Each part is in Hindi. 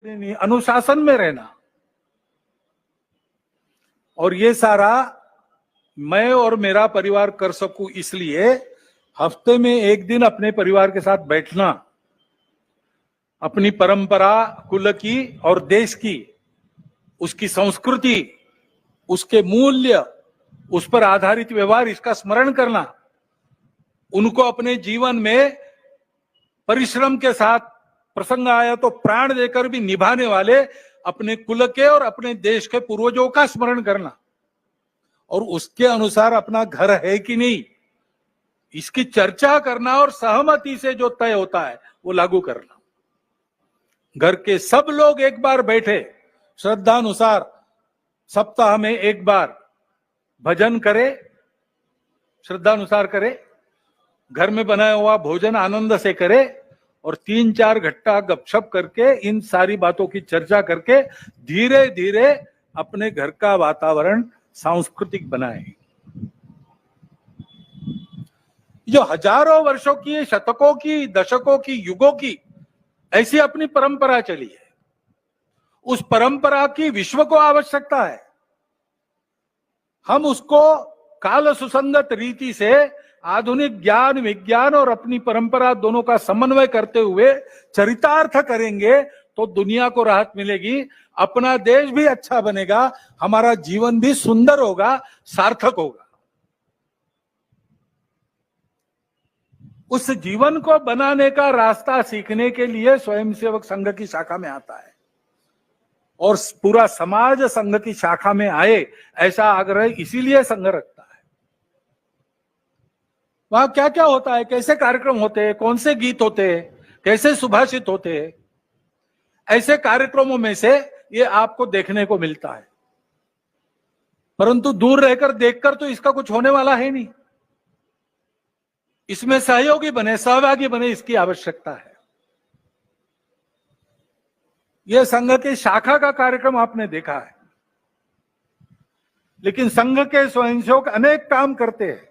अनुशासन में रहना, और ये सारा मैं और मेरा परिवार कर सकूं, इसलिए हफ्ते में एक दिन अपने परिवार के साथ बैठना, अपनी परंपरा, कुल की और देश की, उसकी संस्कृति, उसके मूल्य, उस पर आधारित व्यवहार, इसका स्मरण करना, उनको अपने जीवन में परिश्रम के साथ प्रसंग आया तो प्राण देकर भी निभाने वाले अपने कुल के और अपने देश के पूर्वजों का स्मरण करना, और उसके अनुसार अपना घर है कि नहीं इसकी चर्चा करना, और सहमति से जो तय होता है वो लागू करना। घर के सब लोग एक बार बैठे, श्रद्धानुसार सप्ताह में एक बार भजन करे, श्रद्धानुसार करे, घर में बनाया हुआ भोजन आनंद से करे, और 3-4 घंटा गपशप करके इन सारी बातों की चर्चा करके धीरे धीरे अपने घर का वातावरण सांस्कृतिक बनाए। जो हजारों वर्षों की, शतकों की, दशकों की, युगों की ऐसी अपनी परंपरा चली है, उस परंपरा की विश्व को आवश्यकता है। हम उसको काल सुसंगत रीति से आधुनिक ज्ञान, विज्ञान और अपनी परंपरा दोनों का समन्वय करते हुए चरितार्थ करेंगे तो दुनिया को राहत मिलेगी, अपना देश भी अच्छा बनेगा, हमारा जीवन भी सुंदर होगा, सार्थक होगा। उस जीवन को बनाने का रास्ता सीखने के लिए स्वयंसेवक संघ की शाखा में आता है, और पूरा समाज संघ की शाखा में आए, ऐसा आग्रह इसीलिए संघ रखता है। वहां क्या क्या होता है, कैसे कार्यक्रम होते हैं, कौन से गीत होते हैं, कैसे सुभाषित होते हैं, ऐसे कार्यक्रमों में से ये आपको देखने को मिलता है। परंतु दूर रहकर देखकर तो इसका कुछ होने वाला है नहीं, इसमें सहयोगी बने, सहभागी बने, इसकी आवश्यकता है। यह संघ के शाखा का कार्यक्रम आपने देखा है, लेकिन संघ के स्वयंसेवक अनेक काम करते हैं।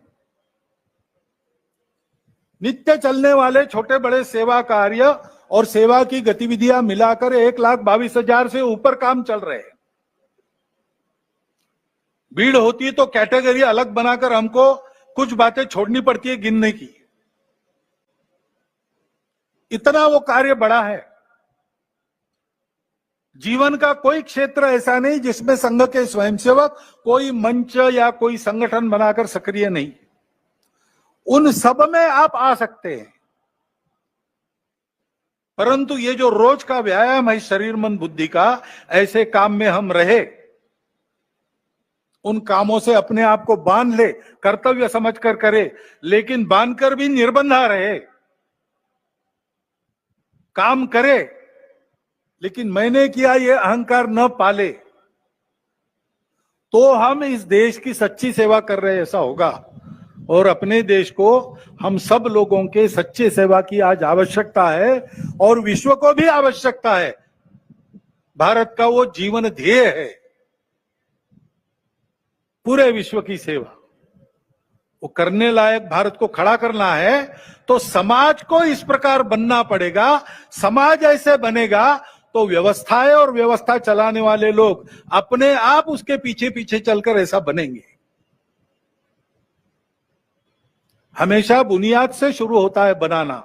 नित्य चलने वाले छोटे बड़े सेवा कार्य और सेवा की गतिविधियां मिलाकर 1,22,000 से ऊपर काम चल रहे हैं। भीड़ होती है तो कैटेगरी अलग बनाकर हमको कुछ बातें छोड़नी पड़ती है गिनने की, इतना वो कार्य बड़ा है। जीवन का कोई क्षेत्र ऐसा नहीं जिसमें संघ के स्वयंसेवक कोई मंच या कोई संगठन बनाकर सक्रिय नहीं, उन सब में आप आ सकते हैं। परंतु ये जो रोज का व्यायाम है शरीर मन बुद्धि का, ऐसे काम में हम रहे, उन कामों से अपने आप को बांध ले, कर्तव्य समझकर करे, लेकिन बांधकर भी निर्बंधा रहे, काम करे लेकिन मैंने किया ये अहंकार न पाले, तो हम इस देश की सच्ची सेवा कर रहे ऐसा होगा। और अपने देश को, हम सब लोगों के सच्चे सेवा की आज आवश्यकता है, और विश्व को भी आवश्यकता है। भारत का वो जीवन ध्येय है, पूरे विश्व की सेवा। वो करने लायक भारत को खड़ा करना है तो समाज को इस प्रकार बनना पड़ेगा। समाज ऐसे बनेगा तो व्यवस्थाएं और व्यवस्था चलाने वाले लोग अपने आप उसके पीछे पीछे चलकर ऐसा बनेंगे। हमेशा बुनियाद से शुरू होता है बनाना।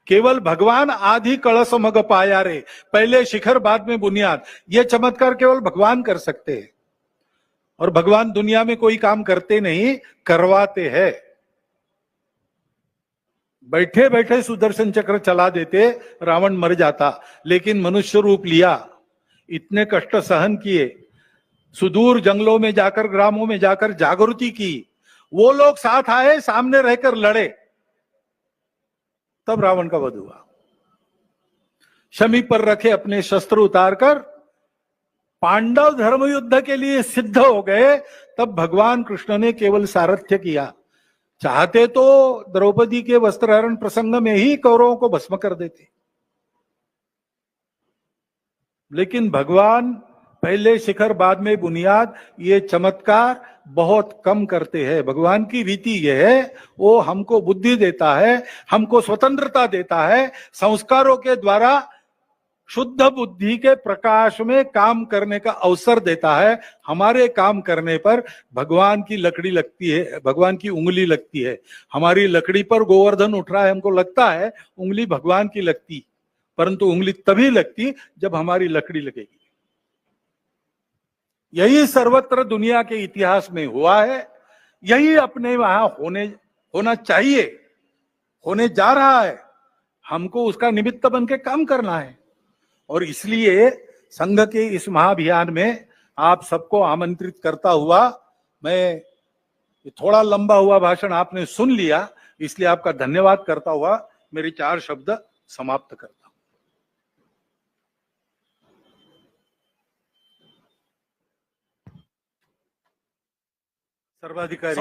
केवल भगवान आदि कलश मग पाया रे, पहले शिखर बाद में बुनियाद, ये चमत्कार केवल भगवान कर सकते हैं, और भगवान दुनिया में कोई काम करते नहीं, करवाते हैं। बैठे बैठे सुदर्शन चक्र चला देते, रावण मर जाता, लेकिन मनुष्य रूप लिया, इतने कष्ट सहन किए, सुदूर जंगलों में जाकर, ग्रामों में जाकर जागृति की, वो लोग साथ आए, सामने रहकर लड़े, तब रावण का वध हुआ। शमी पर रखे अपने शस्त्र उतारकर पांडव धर्म युद्ध के लिए सिद्ध हो गए, तब भगवान कृष्ण ने केवल सारथ्य किया। चाहते तो द्रौपदी के वस्त्रहरण प्रसंग में ही कौरवों को भस्म कर देते, लेकिन भगवान पहले शिखर बाद में बुनियाद, ये चमत्कार बहुत कम करते हैं। भगवान की रीति यह है, वो हमको बुद्धि देता है, हमको स्वतंत्रता देता है, संस्कारों के द्वारा शुद्ध बुद्धि के प्रकाश में काम करने का अवसर देता है। हमारे काम करने पर भगवान की लकड़ी लगती है, भगवान की उंगली लगती है। हमारी लकड़ी पर गोवर्धन उठ रहा है, हमको लगता है उंगली भगवान की लगती, परंतु उंगली तभी लगती जब हमारी लकड़ी लगेगी। यही सर्वत्र दुनिया के इतिहास में हुआ है, यही अपने वहां होना चाहिए, होने जा रहा है। हमको उसका निमित्त बन के काम करना है। और इसलिए संघ के इस महाअभियान में आप सबको आमंत्रित करता हुआ, मैं थोड़ा लंबा हुआ भाषण आपने सुन लिया, इसलिए आपका धन्यवाद करता हुआ मेरे 4 शब्द समाप्त करता हूं। सर्वाधिकारी